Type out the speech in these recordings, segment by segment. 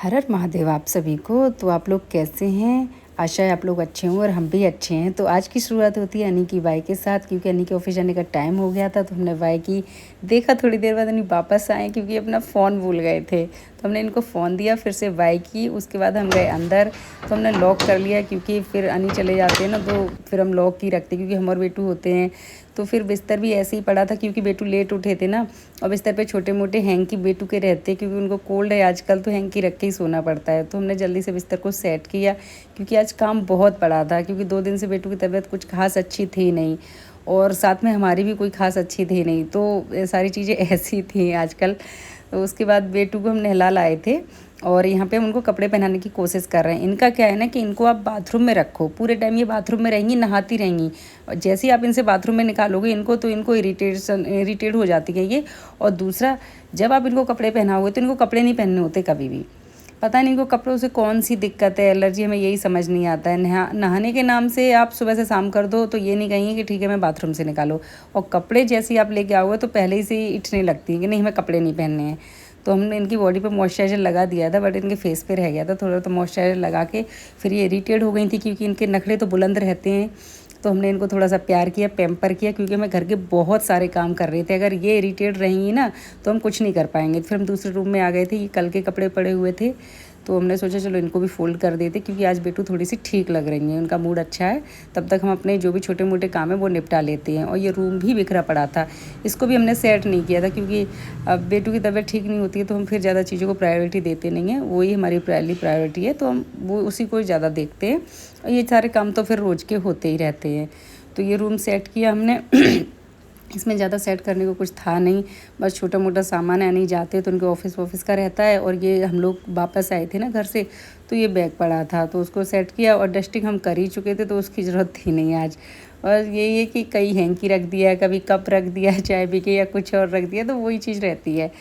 हर हर महादेव आप सभी को। तो आप लोग कैसे हैं? आशा है आप लोग अच्छे हों और हम भी अच्छे हैं। तो आज की शुरुआत होती है अनी की वाई के साथ, क्योंकि अनी के ऑफिस जाने का टाइम हो गया था। तो हमने वाई की देखा, थोड़ी देर बाद अनी वापस आए क्योंकि अपना फ़ोन भूल गए थे। तो हमने इनको फ़ोन दिया, फिर से वाई की, उसके बाद हम गए अंदर। तो हमने लॉक कर लिया क्योंकि फिर अनी चले जाते हैं ना, तो फिर हम लॉक ही रखते क्योंकि हम और बेटू होते हैं। तो फिर बिस्तर भी ऐसे ही पड़ा था क्योंकि बेटू लेट उठे थे ना, और बिस्तर पे छोटे मोटे हैंकी बेटू के रहते क्योंकि उनको कोल्ड है आजकल, तो हैंकी रख के ही सोना पड़ता है। तो हमने जल्दी से बिस्तर को सेट किया क्योंकि आज काम बहुत पड़ा था, क्योंकि 2 दिन से बेटू की तबीयत कुछ खास अच्छी थी नहीं, और साथ में हमारी भी कोई खास अच्छी थी नहीं। तो सारी चीज़ें ऐसी थी आजकल। तो उसके बाद बेटू को हम नहला लाए थे और यहाँ पे हम उनको कपड़े पहनाने की कोशिश कर रहे हैं। इनका क्या है ना कि इनको आप बाथरूम में रखो, पूरे टाइम ये बाथरूम में रहेंगी, नहाती रहेंगी। और जैसे ही आप इनसे बाथरूम में निकालोगे इनको, तो इनको इरिटेट हो जाती है ये। और दूसरा, जब आप इनको कपड़े पहनाओगे तो इनको कपड़े नहीं पहनने होते कभी भी। पता नहीं इनको कपड़ों से कौन सी दिक्कत है, एलर्जी, हमें यही समझ नहीं आता है। नहाने के नाम से आप सुबह से शाम कर दो तो ये नहीं कहेंगे कि ठीक है मैं बाथरूम से निकालो, और कपड़े जैसे ही आप लेके आओगे तो पहले ही से ही इठने लगती हैं कि नहीं हमें कपड़े नहीं पहनने हैं। तो हमने इनकी बॉडी पे मॉइस्चराइज़र लगा दिया था, बट इनके फेस पे रह गया था थोड़ा, तो मॉइस्चराइज़र लगा के फिर ये इरिटेट हो गई थी क्योंकि इनके नखरे तो बुलंद रहते हैं। तो हमने इनको थोड़ा सा प्यार किया, पैम्पर किया, क्योंकि हमें घर के बहुत सारे काम कर रहे थे। अगर ये इरिटेट रहेंगी ना तो हम कुछ नहीं कर पाएंगे। फिर हम दूसरे रूम में आ गए थे, ये कल के कपड़े पड़े हुए थे, तो हमने सोचा चलो इनको भी फोल्ड कर देते, क्योंकि आज बेटू थोड़ी सी ठीक लग रही हैं, उनका मूड अच्छा है। तब तक हम अपने जो भी छोटे मोटे काम है वो निपटा लेते हैं। और ये रूम भी बिखरा पड़ा था, इसको भी हमने सेट नहीं किया था, क्योंकि अब बेटू की तबीयत ठीक नहीं होती है तो हम फिर ज़्यादा चीज़ों को प्रायोरिटी देते नहीं हैं। वही हमारी पहली प्रायोरिटी है, तो हम वो उसी को ज़्यादा देखते हैं। और ये सारे काम तो फिर रोज़ के होते ही रहते हैं। तो ये रूम सेट किया हमने इसमें ज़्यादा सेट करने को कुछ था नहीं, बस छोटा मोटा सामान है, नहीं जाते तो उनके ऑफिस का रहता है। और ये हम लोग वापस आए थे ना घर से, तो ये बैग पड़ा था तो उसको सेट किया, और डस्टिंग हम कर ही चुके थे तो उसकी ज़रूरत थी नहीं आज। और यही है कि कहीं हैंकी रख दिया, कभी कप रख दिया चाय पी के, या कुछ और रख दिया, तो वही चीज़ रहती है।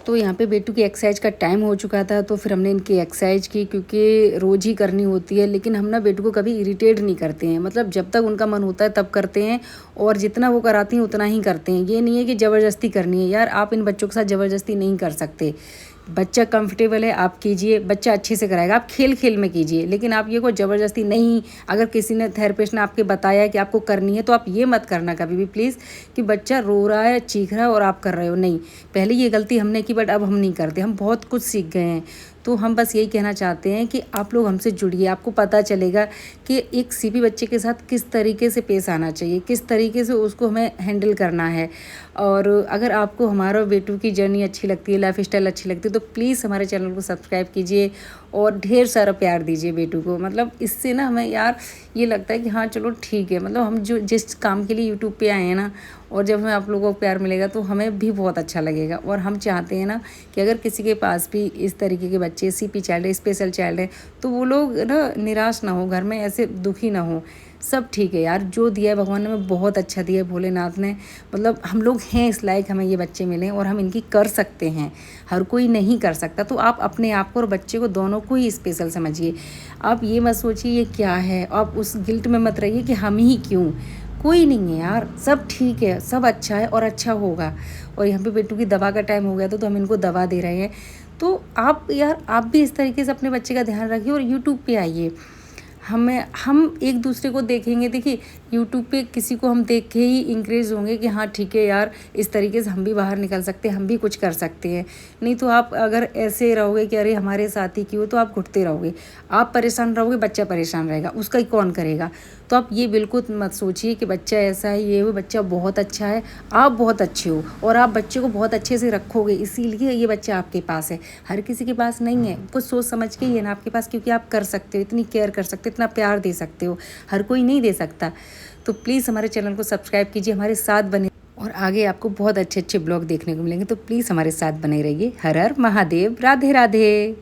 तो यहाँ पे बेटू की एक्सरसाइज का टाइम हो चुका था, तो फिर हमने इनकी एक्सरसाइज की, क्योंकि रोज़ ही करनी होती है। लेकिन हम ना बेटू को कभी इरिटेट नहीं करते हैं, मतलब जब तक उनका मन होता है तब करते हैं, और जितना वो कराती हैं उतना ही करते हैं। ये नहीं है कि ज़बरदस्ती करनी है, यार आप इन बच्चों के साथ ज़बरदस्ती नहीं कर सकते। बच्चा कंफर्टेबल है आप कीजिए, बच्चा अच्छे से कराएगा, आप खेल खेल में कीजिए, लेकिन आप ये कोई ज़बरदस्ती नहीं। अगर किसी ने थेरेपिस्ट ने आपके बताया कि आपको करनी है तो आप ये मत करना कभी भी प्लीज़, कि बच्चा रो रहा है, चीख रहा है और आप कर रहे हो। नहीं, पहले ये गलती हमने की, बट अब हम नहीं करते, हम बहुत कुछ सीख गए हैं। तो हम बस यही कहना चाहते हैं कि आप लोग हमसे जुड़िए, आपको पता चलेगा कि एक सीपी बच्चे के साथ किस तरीके से पेश आना चाहिए, किस तरीके से उसको हमें हैंडल करना है। और अगर आपको हमारा बेटू की जर्नी अच्छी लगती है, लाइफ स्टाइल अच्छी लगती है, तो प्लीज़ हमारे चैनल को सब्सक्राइब कीजिए और ढेर सारा प्यार दीजिए बेटू को। मतलब इससे ना हमें यार ये लगता है कि हाँ चलो ठीक है, मतलब हम जो जिस काम के लिए यूट्यूब पे आए हैं ना, और जब हमें आप लोगों को प्यार मिलेगा तो हमें भी बहुत अच्छा लगेगा। और हम चाहते हैं ना कि अगर किसी के पास भी इस तरीके के बच्चे सीपी चाइल्ड है, स्पेशल चाइल्ड है, तो वो लोग ना निराश ना हो, घर में ऐसे दुखी ना हो। सब ठीक है यार, जो दिया है भगवान ने हमें बहुत अच्छा दिया है, भोलेनाथ ने। मतलब हम लोग हैं इस लायक, हमें ये बच्चे मिले और हम इनकी कर सकते हैं। हर कोई नहीं कर सकता। तो आप अपने आप को और बच्चे को दोनों को ही स्पेशल समझिए। आप ये मत सोचिए ये क्या है, आप उस गिल्ट में मत रहिए कि हम ही क्यों। कोई नहीं है यार, सब ठीक है, सब अच्छा है और अच्छा होगा। और यहाँ पे बेटू की दवा का टाइम हो गया तो हम इनको दवा दे रहे हैं। तो आप यार आप भी इस तरीके से अपने बच्चे का ध्यान रखिए और यूट्यूब पे आइए। हम एक दूसरे को देखेंगे। देखिए यूट्यूब पे किसी को हम देख के ही इंक्रेज होंगे कि हाँ ठीक है यार, इस तरीके से हम भी बाहर निकल सकते हैं, हम भी कुछ कर सकते हैं। नहीं तो आप अगर ऐसे रहोगे कि अरे हमारे साथ ही क्यों, तो आप घुटते रहोगे, आप परेशान रहोगे, बच्चा परेशान रहेगा, उसका ही कौन करेगा। तो आप ये बिल्कुल मत सोचिए कि बच्चा ऐसा है, ये वो, बच्चा बहुत अच्छा है, आप बहुत अच्छे हो और आप बच्चे को बहुत अच्छे से रखोगे, इसीलिए ये बच्चा आपके पास है। हर किसी के पास नहीं है, कुछ सोच समझ के ही है ना आपके पास, क्योंकि आप कर सकते हो, इतनी केयर कर सकते हो, इतना प्यार दे सकते हो, हर कोई नहीं दे सकता। तो प्लीज़ हमारे चैनल को सब्सक्राइब कीजिए, हमारे साथ बने और आगे आपको बहुत अच्छे अच्छे ब्लॉग देखने को मिलेंगे। तो प्लीज़ हमारे साथ बने रहिए। हर हर महादेव, राधे राधे।